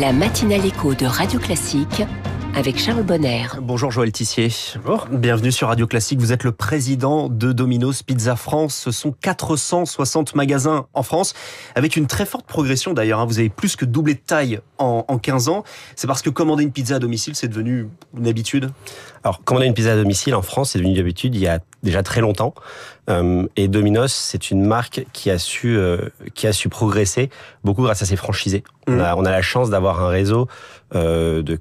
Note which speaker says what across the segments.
Speaker 1: La matinale écho de Radio Classique avec Charles Bonner.
Speaker 2: Bonjour Joël Tissier.
Speaker 3: Bonjour.
Speaker 2: Bienvenue sur Radio Classique. Vous êtes le président de Domino's Pizza France. Ce sont 460 magasins en France, avec une très forte progression d'ailleurs. Vous avez plus que doublé de taille en 15 ans. C'est parce que commander une pizza à domicile, c'est devenu une habitude?
Speaker 3: Alors, commander une pizza à domicile en France, c'est devenu une habitude il y a déjà très longtemps. Et Domino's, c'est une marque qui a su progresser beaucoup grâce à ses franchisés. On a la chance d'avoir un réseau de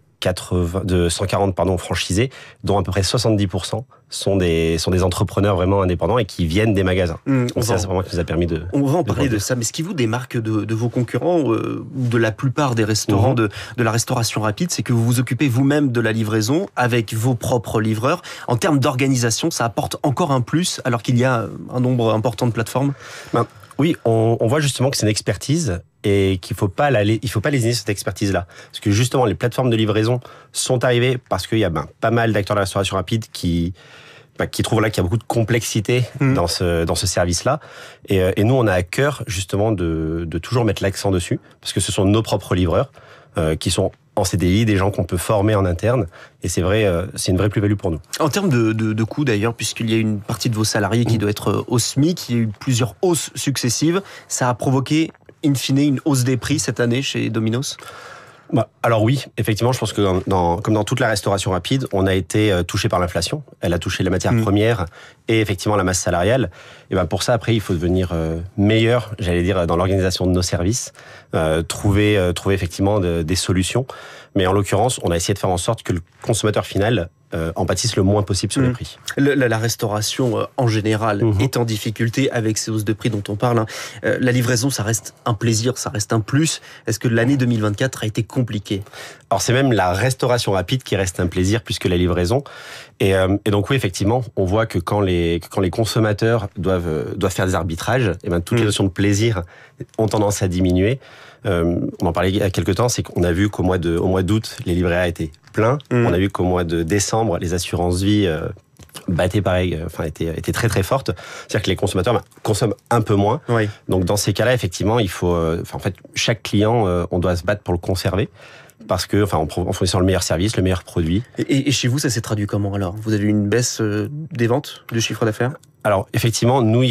Speaker 3: 140 franchisés, dont à peu près 70% sont des entrepreneurs vraiment indépendants et qui viennent des magasins. C'est vraiment qui nous a permis de...
Speaker 2: On va en parler de ça, mais ce qui vous démarque de vos concurrents, de la plupart des restaurants de la restauration rapide, c'est que vous vous occupez vous-même de la livraison avec vos propres livreurs. En termes d'organisation, ça apporte encore un plus, alors qu'il y a un nombre important de plateformes.
Speaker 3: Oui, on voit justement que c'est une expertise et qu'il faut pas lésiner cette expertise-là. Parce que justement, les plateformes de livraison sont arrivées parce qu'il y a pas mal d'acteurs de la restauration rapide qui trouvent là qu'il y a beaucoup de complexité dans ce service-là. Et nous, on a à cœur justement de toujours mettre l'accent dessus, parce que ce sont nos propres livreurs qui sont en CDI, des gens qu'on peut former en interne, et c'est vrai, c'est une vraie plus-value pour nous.
Speaker 2: En termes de coûts d'ailleurs, puisqu'il y a une partie de vos salariés qui doit être au SMIC, il y a eu plusieurs hausses successives, ça a provoqué in fine une hausse des prix cette année chez Domino's?
Speaker 3: Alors oui, effectivement, je pense que comme dans toute la restauration rapide, on a été touché par l'inflation. Elle a touché la matière première et effectivement la masse salariale. Et pour ça, après, il faut devenir meilleur, j'allais dire, dans l'organisation de nos services, trouver effectivement des solutions. Mais en l'occurrence, on a essayé de faire en sorte que le consommateur final en pâtisse le moins possible sur les prix.
Speaker 2: La restauration en général est en difficulté avec ces hausses de prix dont on parle. La livraison, ça reste un plaisir, ça reste un plus. Est-ce que l'année 2024 a été compliquée?
Speaker 3: Alors c'est même la restauration rapide qui reste un plaisir plus que la livraison. Et donc oui, effectivement, on voit que quand les consommateurs doivent faire des arbitrages, et toutes les notions de plaisir ont tendance à diminuer. On en parlait il y a quelques temps, c'est qu'on a vu qu'au mois d'août, les livrets A étaient pleins. On a vu qu'au mois de décembre, les assurances vie étaient très très fortes. C'est-à-dire que les consommateurs consomment un peu moins. Oui. Donc dans ces cas-là, effectivement, il faut, chaque client, on doit se battre pour le conserver. Parce que, en fournissant le meilleur service, le meilleur produit.
Speaker 2: Et chez vous, ça s'est traduit comment alors? Vous avez eu une baisse des ventes, du chiffre d'affaires?
Speaker 3: Alors effectivement, nous,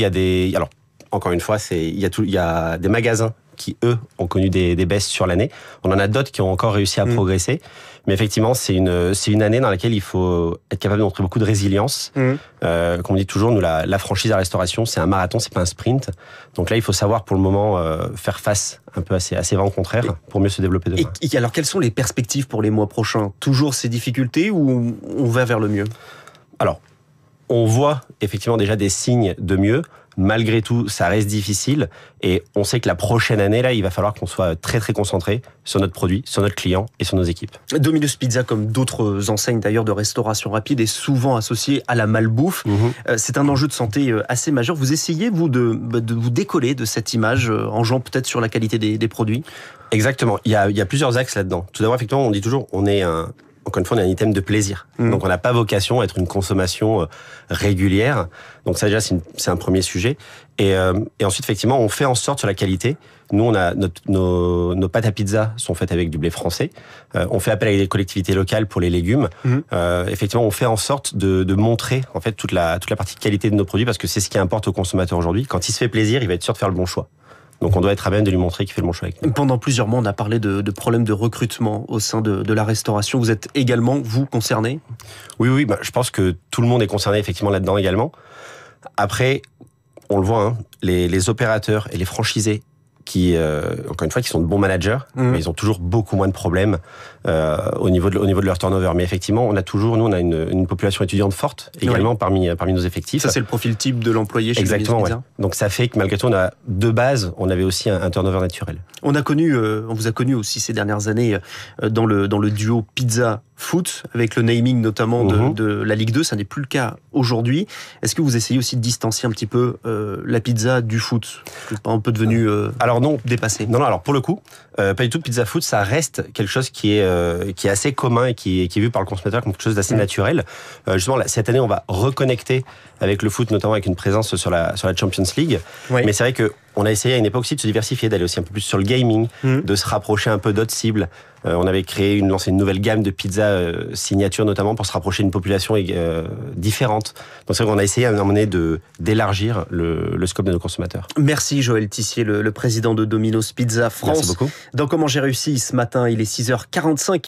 Speaker 3: encore une fois, il y a des magasins qui, eux, ont connu des baisses sur l'année. On en a d'autres qui ont encore réussi à progresser. Mais effectivement, c'est une année dans laquelle il faut être capable de montrer beaucoup de résilience. Comme on dit toujours, nous, la franchise à restauration, c'est un marathon, c'est pas un sprint. Donc là, il faut savoir pour le moment faire face un peu à ces vents contraires pour mieux se développer demain.
Speaker 2: Et alors, quelles sont les perspectives pour les mois prochains? Toujours ces difficultés ou on va vers le mieux?
Speaker 3: Alors, on voit effectivement déjà des signes de mieux. Malgré tout, ça reste difficile et on sait que la prochaine année, là, il va falloir qu'on soit très très concentré sur notre produit, sur notre client et sur nos équipes.
Speaker 2: Domino's Pizza, comme d'autres enseignes d'ailleurs de restauration rapide, est souvent associé à la malbouffe. C'est un enjeu de santé assez majeur. Vous essayez, vous, de vous décoller de cette image en jouant peut-être sur la qualité des produits? Exactement.
Speaker 3: Il y a plusieurs axes là-dedans. Tout d'abord, effectivement, on dit toujours, encore une fois, on est un item de plaisir. Donc, on n'a pas vocation à être une consommation régulière. Donc, ça, déjà, c'est un premier sujet. Et ensuite, effectivement, on fait en sorte sur la qualité. Nous, on a nos pâtes à pizza sont faites avec du blé français. On fait appel à des collectivités locales pour les légumes. Effectivement, on fait en sorte de montrer, en fait, toute la partie qualité de nos produits parce que c'est ce qui importe au consommateur aujourd'hui. Quand il se fait plaisir, il va être sûr de faire le bon choix. Donc on doit être à même de lui montrer qu'il fait le bon choix avec nous.
Speaker 2: Pendant plusieurs mois, on a parlé de problèmes de recrutement au sein de la restauration. Vous êtes également, vous, concerné?
Speaker 3: Oui, je pense que tout le monde est concerné effectivement là-dedans également. Après, on le voit, les opérateurs et les franchisés qui, encore une fois, qui sont de bons managers, mais ils ont toujours beaucoup moins de problèmes au niveau de leur turnover. Mais effectivement, on a une population étudiante forte également parmi nos effectifs.
Speaker 2: Ça, c'est le profil type de l'employé chez Domino's Pizza.
Speaker 3: Ouais. Donc ça fait que malgré tout, on avait aussi un turnover naturel.
Speaker 2: On vous a connu aussi ces dernières années dans le duo pizza foot, avec le naming notamment de la Ligue 2, ça n'est plus le cas aujourd'hui. Est-ce que vous essayez aussi de distancier un petit peu la pizza du foot? C'est pas un peu devenu
Speaker 3: alors non,
Speaker 2: dépassé?
Speaker 3: Non, alors pour le coup, pas du tout. Pizza foot, ça reste quelque chose qui est assez commun et qui est vu par le consommateur comme quelque chose d'assez naturel. Justement, cette année, on va reconnecter avec le foot, notamment avec une présence sur la Champions League. Oui. Mais c'est vrai que On a essayé à une époque aussi de se diversifier, d'aller aussi un peu plus sur le gaming, de se rapprocher un peu d'autres cibles. On avait lancé une nouvelle gamme de pizzas signature, notamment pour se rapprocher d'une population différente. Donc c'est vrai qu'on a essayé à un moment donné d'élargir le scope de nos consommateurs.
Speaker 2: Merci Joël Tissier, le président de Domino's Pizza France.
Speaker 3: Merci beaucoup.
Speaker 2: Dans Comment j'ai réussi ce matin, il est 6h45.